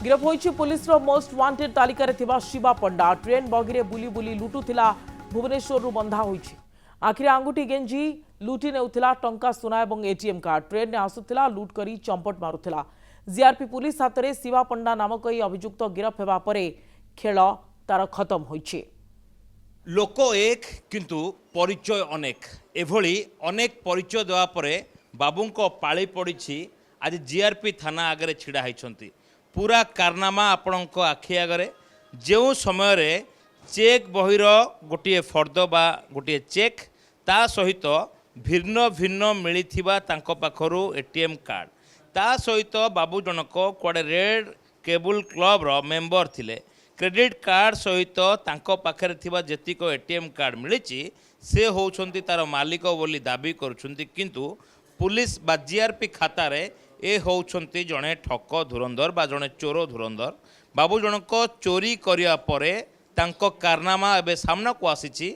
गिरफ होइछि police रो most wanted तालिका रे थिबा शिवा पंडा ट्रेन बगिरे बुली बुली लुटुथिला भुवनेश्वर रु बंधा होइछि। आखिरे आंगुठी गेंजी लुटी नेउथिला टंका सुना एवं एटीएम कार्ड ट्रेन ने आसुथिला लुट करी चंपट मारुथिला। जीआरपी पुलिस हातरे शिवा पंडा नामक ई अभियुक्त गिरफ हेबा परे खेल तार खत्म होइछि। लोक एक किंतु परिचय अनेक एभली अनेक परिचय देवा परे बाबूंको पाଳି पड़ी। आज जीआरपी थाना आगे छिड़ा होती पूरा कारनामा आपणक आखि आगे जो समय रे चेक बहिर गोटे फर्द बा गोटे चेक ता सहित भिन्न भिन्न मिलिथिबा तांको पाखरु एटीएम कार्ड ता सहित बाबू जनक कुआडे रेड केबल क्लब रो मेंबर थिले क्रेडिट कार्ड सहित तांको पाखरे थिबा जेतिक एटीएम कार्ड मिलिछि से होउछंती तार मालिक बोली दाबी करूछंती किंतु पुलिस बा जीआरपी खाता रे ए होउछंती जणे ठक धुरंधर बा जणे चोर धुरंधर बाबू जनक चोरी करिया परे तांको कारनामा एबे सामना को आसीछि।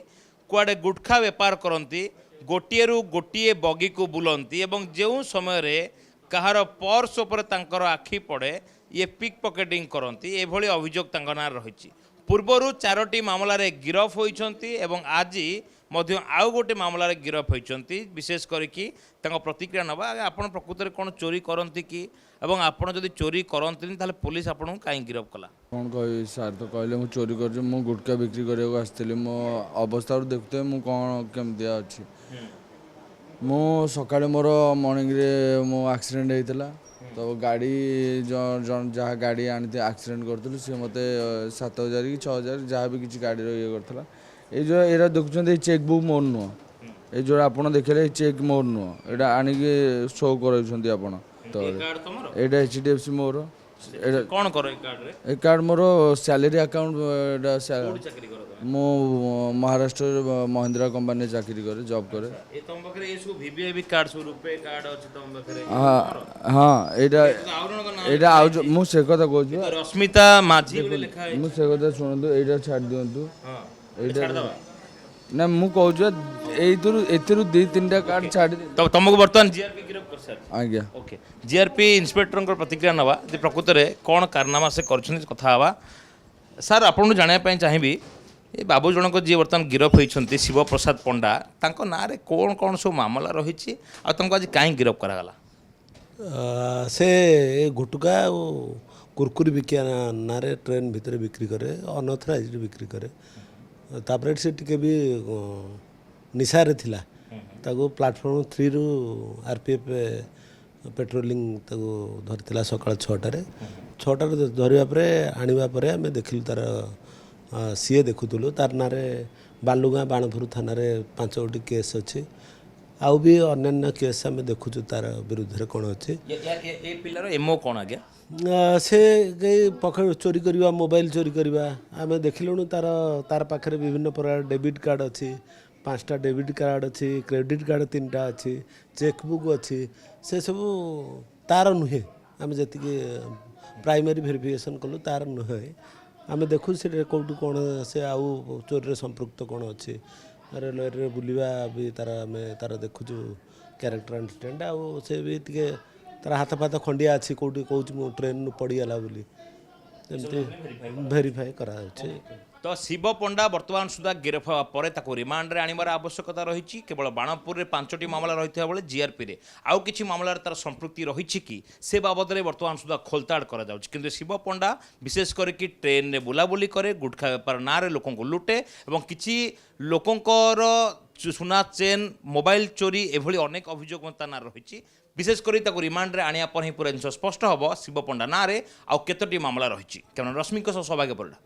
कुआडे गुटखा व्यापार करती गोटिएरु गोटिए बगी को बुलंती एवं जो समय रे कहार पर्स उपर तांकर आखि पड़े ये पिक पॉकेटिंग करती एभली अभियोग तांको नार रहिछि। पूर्वरु 4टी मामलार गिरफ होइछंती एवं आज मध्य आउ गोटे मामलार गिरफ होइछंती। विशेष करिकी तांको प्रतिक्रिया नबा आपण प्रकृत रे कोन चोरी करंती कि एवं आपण जदि चोरी करंती ताले पुलिस आपण काई गिरफ कला कौन कह सार तो कहले मु चोरी कर मु गुटका बिक्री करने आसती मो अवस्था देखते मु कौन केमती अच्छी मु सकाळे मोर मॉर्निंग रे मो एक्सीडेंट होता तो गाड़ी जहाँ गाड़ी आनी एक्सीडेंट करूँ सी मत 7,000 कि 6,000 जहाँ भी किसी गाड़ी ये करता ये जो एरा देखुं चेकबुक मोर नुह ये जो आप देखले चेक मोर नुह यहाँ आणिकी शो कर तो ये HDFC मोर कौन करो ए कार्ड मोर सैलरी अकाउंट मु महाराष्ट्र महिंद्रा कंपनी चाकरी करे जॉब करे। ए तुम बखरे ए सब वीवीआईपी कार्ड सब रुपए कार्ड अछि तुम बखरे हां एटा आउ मु से कथा कहछु रश्मिता माझी बोले लिखा है मु से कथा सुनंतु एटा छाड़ दियंतु हां एटा ना मु कहछु एतिरु 2-3टा कार्ड छाड़ तो तुमको वर्तमान जीआरपी गिरफ कर सर आज्ञा ओके जीआरपी इंस्पेक्टर को प्रतिक्रिया नवा जे प्रकृत रे कोन कारनामा से करछन कथा हवा सर आपन जानिया पय चाहिबी ए बाबू जनक जी वर्तमान गिरफ होइछंती शिव प्रसाद पंडा तांको ना रे कोन कोन सो मामला रहिछि आ तुमको आज काई गिरफ करा गला से गुटका कुरकुरी बिकिया ना रे ट्रेन भितर बिक्री करे अनऑथराइज्ड बिक्री करे तापर से टिके भी निशारे थिला ताको प्लेटफॉर्म 3 रु आरपीएफ पेट्रोलिंग ताको धरतिला सकाळ 6टारे 6टारे धरिबा परे आनिबा परे हमें देखिलु तार सीए देखुतलु तार नारे बालुगाँ बाणपुर थाना रे 5गोटी केस अच्छी आउ भी अन्य केस आम देखुचु तार विरुद्ध कौन अच्छे ए पिलार एमओ कौन आज्ञा से पकड़ चोरी करवा मोबाइल चोरी करवा आम देखिलुणु तार पाखे विभिन्न प्रकार डेबिट कार्ड अच्छी 5टा डेबिट कार्ड अच्छी क्रेडिट कार्ड 3टा अच्छी चेकबुक अच्छी से सब तार नुहे आम जी प्राइमरी वेरिफिकेशन कलु तार नुहे आम देखु से कौटू कौन से आउ चोरी संपृक्त कौन अच्छे रेलवे बुलवा भी तार आम तार देखुचु क्यारेक्टर अंडरस्टैंड आउ से भी टे तार हाथ फाथ खंडिया अच्छी कौटी कौच ट्रेन पड़गला बोली भेरीफाई करा तो शिव पंडा वर्तमान सुधा गिरफ होगा पर रिमांड रे आनिबार आवश्यकता रही केवल बाणपुर में 5टी मामला रही बेले जीआरपी रे आउ किछि मामलार तार संपृक्ति रही कि से बाबद में वर्तमान सुधा खोलताड़ करा जाउछि किंतु शिव पंडा विशेष करके ट्रेन रे बुलाबुली करे गुटखा व्यापार ना रे लोकन को लुटे एवं किछि लोकंकर सुना चेन मोबाइल चोरी एभली अनेक अभियोग ना रही विशेष करी रिमांड रे आनिया पर ही पूरा जिन स्पष्ट हम शिव पंडा ना रे आउ केतोटी मामला रही कैमरा रश्मि सौभाग्य परिडा।